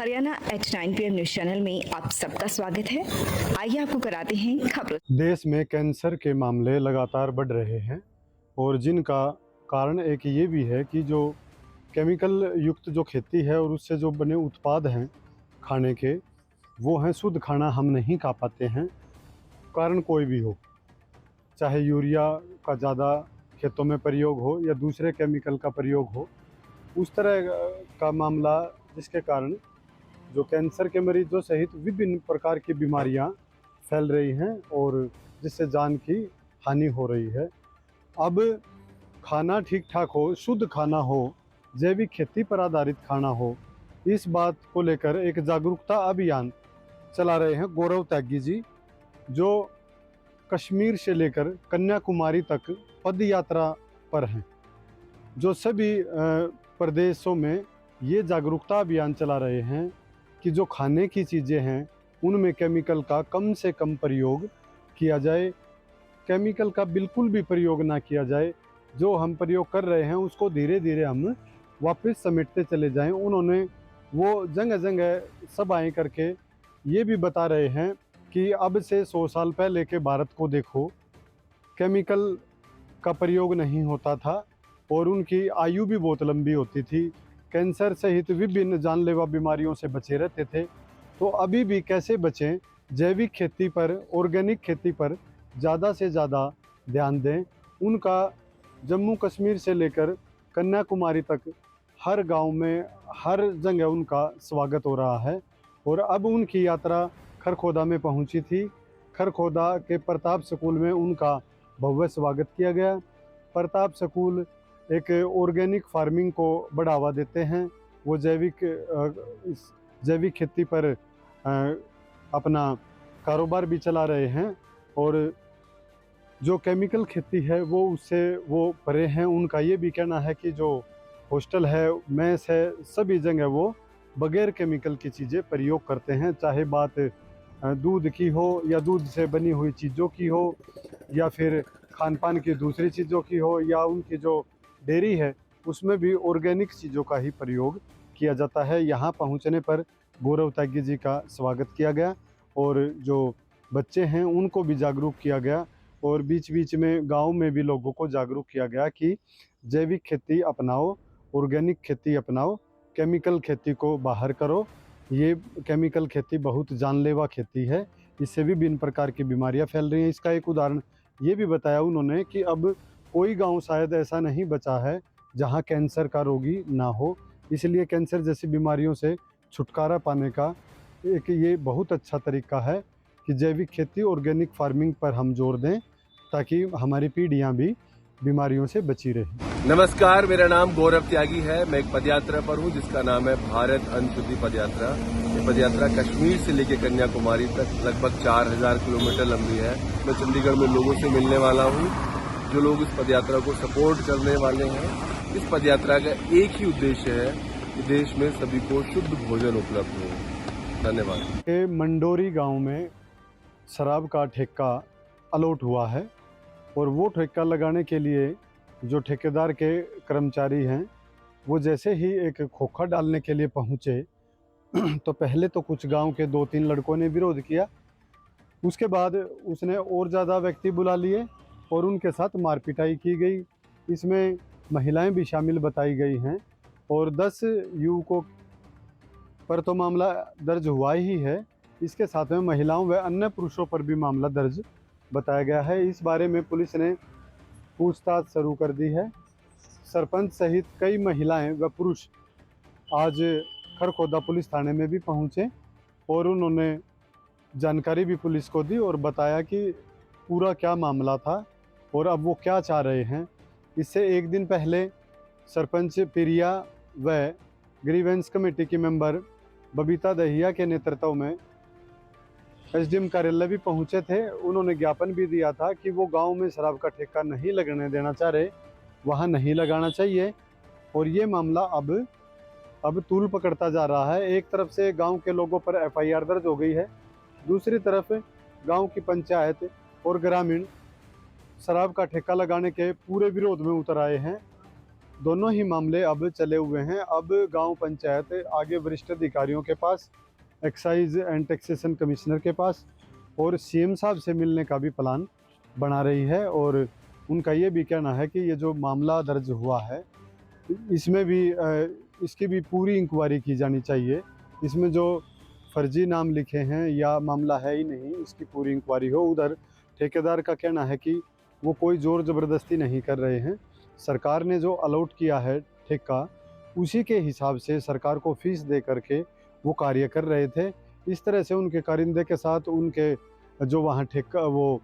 Haryana H9 PM news channel में आप सबका स्वागत है। आइए आपको कराते हैं खबरों। देश में कैंसर के मामले लगातार बढ़ रहे हैं और जिनका कारण एक ये भी है कि जो केमिकल युक्त जो खेती है और उससे जो बने उत्पाद हैं खाने के, वो हैं शुद्ध खाना हम नहीं खा पाते हैं। कारण कोई भी हो, चाहे यूरिया का ज़्यादा खेतों में प्रयोग हो या दूसरे केमिकल का प्रयोग हो, उस तरह का मामला जिसके कारण जो कैंसर के मरीजों सहित विभिन्न प्रकार की बीमारियां फैल रही हैं और जिससे जान की हानि हो रही है। अब खाना ठीक ठाक हो, शुद्ध खाना हो, जैविक खेती पर आधारित खाना हो, इस बात को लेकर एक जागरूकता अभियान चला रहे हैं गौरव त्यागी जी, जो कश्मीर से लेकर कन्याकुमारी तक पद यात्रा पर हैं, जो सभी प्रदेशों में ये जागरूकता अभियान चला रहे हैं कि जो खाने की चीज़ें हैं उनमें केमिकल का कम से कम प्रयोग किया जाए, केमिकल का बिल्कुल भी प्रयोग ना किया जाए। जो हम प्रयोग कर रहे हैं उसको धीरे धीरे हम वापस समेटते चले जाएं। उन्होंने वो जगह जगह सभाएं करके ये भी बता रहे हैं कि अब से 100 साल पहले के भारत को देखो, केमिकल का प्रयोग नहीं होता था और उनकी आयु भी बहुत लंबी होती थी, कैंसर सहित विभिन्न जानलेवा बीमारियों से बचे रहते थे। तो अभी भी कैसे बचें, जैविक खेती पर, ऑर्गेनिक खेती पर ज़्यादा से ज़्यादा ध्यान दें। उनका जम्मू कश्मीर से लेकर कन्याकुमारी तक हर गांव में, हर जगह उनका स्वागत हो रहा है और अब उनकी यात्रा खरखोदा में पहुंची थी। खरखोदा के प्रताप स्कूल में उनका भव्य स्वागत किया गया। प्रताप स्कूल एक ऑर्गेनिक फार्मिंग को बढ़ावा देते हैं। वो जैविक खेती पर अपना कारोबार भी चला रहे हैं और जो केमिकल खेती है वो उससे वो परे हैं। उनका ये भी कहना है कि जो हॉस्टल है, मेस है, सभी जगह वो बगैर केमिकल की चीज़ें प्रयोग करते हैं, चाहे बात दूध की हो या दूध से बनी हुई चीज़ों की हो या फिर खान पान की दूसरी चीज़ों की हो या उनकी जो डेयरी है उसमें भी ऑर्गेनिक चीज़ों का ही प्रयोग किया जाता है। यहाँ पहुँचने पर गौरव त्यागी जी का स्वागत किया गया और जो बच्चे हैं उनको भी जागरूक किया गया और बीच बीच में गांव में भी लोगों को जागरूक किया गया कि जैविक खेती अपनाओ, ऑर्गेनिक खेती अपनाओ, केमिकल खेती को बाहर करो। ये केमिकल खेती बहुत जानलेवा खेती है, इससे भी विभिन्न प्रकार की बीमारियां फैल रही हैं। इसका एक उदाहरण ये भी बताया उन्होंने कि अब कोई गांव शायद ऐसा नहीं बचा है जहां कैंसर का रोगी ना हो, इसलिए कैंसर जैसी बीमारियों से छुटकारा पाने का एक ये बहुत अच्छा तरीका है कि जैविक खेती, ऑर्गेनिक फार्मिंग पर हम जोर दें ताकि हमारी पीढ़ियां भी बीमारियों से बची रहें। नमस्कार, मेरा नाम गौरव त्यागी है। मैं एक पदयात्रा पर हूँ जिसका नाम है भारत अन्न शुद्धि पदयात्रा। ये पदयात्रा कश्मीर से लेकर कन्याकुमारी तक लगभग 4000 किलोमीटर लंबी है। मैं चंडीगढ़ में लोगों से मिलने वाला हूँ जो लोग इस पदयात्रा को सपोर्ट करने वाले हैं। इस पदयात्रा का एक ही उद्देश्य है कि देश में सभी को शुद्ध भोजन उपलब्ध हो। धन्यवाद। मंडोरी गाँव में शराब का ठेका अलॉट हुआ है और वो ठेका लगाने के लिए जो ठेकेदार के कर्मचारी हैं वो जैसे ही एक खोखा डालने के लिए पहुँचे तो पहले तो कुछ गांव के 2-3 लड़कों ने विरोध किया। उसके बाद उसने और ज़्यादा व्यक्ति बुला लिए और उनके साथ मारपिटाई की गई। इसमें महिलाएं भी शामिल बताई गई हैं और 10 युवकों पर तो मामला दर्ज हुआ ही है। इसके साथ में महिलाओं व अन्य पुरुषों पर भी मामला दर्ज बताया गया है। इस बारे में पुलिस ने पूछताछ शुरू कर दी है। सरपंच सहित कई महिलाएं व पुरुष आज खरखोदा पुलिस थाने में भी पहुंचे और उन्होंने जानकारी भी पुलिस को दी और बताया कि पूरा क्या मामला था और अब वो क्या चाह रहे हैं। इससे एक दिन पहले सरपंच पिरिया व ग्रीवेंस कमेटी की मेंबर बबीता दहिया के नेतृत्व में एसडीएम कार्यालय भी पहुंचे थे। उन्होंने ज्ञापन भी दिया था कि वो गांव में शराब का ठेका नहीं लगने देना चाह रहे, वहां नहीं लगाना चाहिए और ये मामला अब तूल पकड़ता जा रहा है। एक तरफ से गांव के लोगों पर एफआईआर दर्ज हो गई है, दूसरी तरफ गांव की पंचायत और ग्रामीण शराब का ठेका लगाने के पूरे विरोध में उतर आए हैं। दोनों ही मामले अब चले हुए हैं। अब गांव पंचायत आगे वरिष्ठ अधिकारियों के पास, एक्साइज एंड टैक्सेशन कमिश्नर के पास और सीएम साहब से मिलने का भी प्लान बना रही है। और उनका ये भी कहना है कि ये जो मामला दर्ज हुआ है इसमें भी इसकी भी पूरी इंक्वायरी की जानी चाहिए। इसमें जो फर्जी नाम लिखे हैं या मामला है ही नहीं, इसकी पूरी इंक्वायरी हो। उधर ठेकेदार का कहना है कि वो कोई ज़ोर ज़बरदस्ती नहीं कर रहे हैं। सरकार ने जो अलॉट किया है ठेका, उसी के हिसाब से सरकार को फीस दे करके वो कार्य कर रहे थे। इस तरह से उनके कारिंदे के साथ उनके जो वहाँ ठेका वो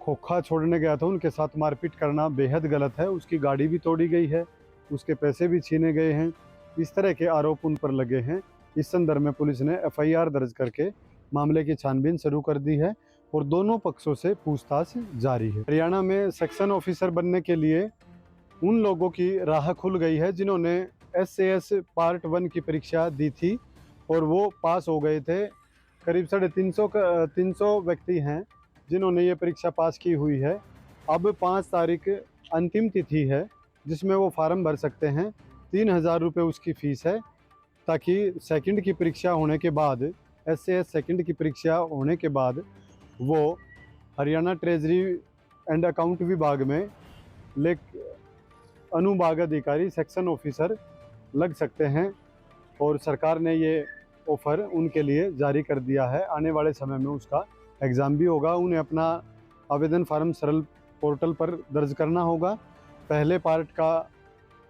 खोखा छोड़ने गया था उनके साथ मारपीट करना बेहद गलत है। उसकी गाड़ी भी तोड़ी गई है, उसके पैसे भी छीने गए हैं। इस तरह के आरोप उन पर लगे हैं। इस संदर्भ में पुलिस ने एफआईआर दर्ज करके मामले की छानबीन शुरू कर दी है और दोनों पक्षों से पूछताछ जारी है। हरियाणा में सेक्शन ऑफिसर बनने के लिए उन लोगों की राह खुल गई है जिन्होंने SAS पार्ट 1 की परीक्षा दी थी और वो पास हो गए थे। करीब 350 व्यक्ति हैं जिन्होंने ये परीक्षा पास की हुई है। अब 5 तारीख अंतिम तिथि है जिसमें वो फार्म भर सकते हैं। 3,000 रुपये उसकी फ़ीस है, ताकि सेकंड की परीक्षा होने के बाद, SAS सेकंड की परीक्षा होने के बाद वो हरियाणा ट्रेजरी एंड अकाउंट विभाग में अनुभाग अधिकारी सेक्शन ऑफिसर लग सकते हैं। और सरकार ने ये ऑफ़र उनके लिए जारी कर दिया है। आने वाले समय में उसका एग्ज़ाम भी होगा। उन्हें अपना आवेदन फार्म सरल पोर्टल पर दर्ज करना होगा। पहले पार्ट का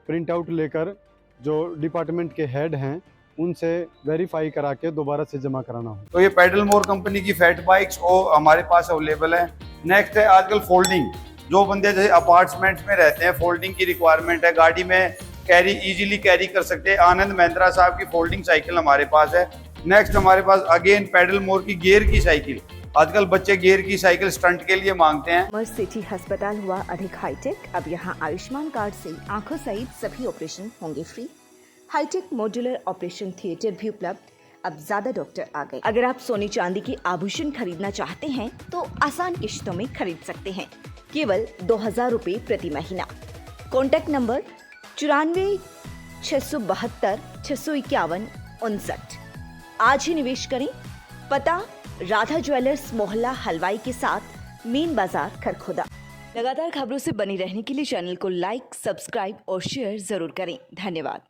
प्रिंट आउट लेकर जो डिपार्टमेंट के हेड हैं उनसे वेरीफाई करा के दोबारा से जमा कराना होगा। तो ये पेडल मोर कंपनी की फैट बाइक्स वो हमारे पास अवेलेबल है। नेक्स्ट है आजकल फोल्डिंग, जो बंदे जैसे अपार्टमेंट्स में रहते हैं, फोल्डिंग की रिक्वायरमेंट है, गाड़ी में इजीली कैरी कर सकते हैं। आनंद महिंद्रा साहब की फोल्डिंग साइकिल हमारे पास है। नेक्स्ट हमारे पास अगेन पेडल मोर की गियर की साइकिल। आजकल बच्चे गियर की साइकिल स्टंट के लिए मांगते हैं। मर्ज सिटी अस्पताल हुआ अधिक हाईटेक। अब यहाँ आयुष्मान कार्ड से आंखों सहित सभी ऑपरेशन होंगे free. Hi tech modular operation theatre भी उपलब्ध। अब ज्यादा डॉक्टर आ गए। अगर आप सोने चांदी के आभूषण खरीदना चाहते हैं तो आसान किश्तों में खरीद सकते हैं, केवल 2,000 रुपए प्रति महीना। Contact number 94 672 651 59। आज ही निवेश करें। पता राधा ज्वेलर्स मोहल्ला हलवाई के साथ मेन बाजार खरखोदा। लगातार खबरों से बनी रहने के लिए चैनल को लाइक, सब्सक्राइब और शेयर जरूर करें। धन्यवाद।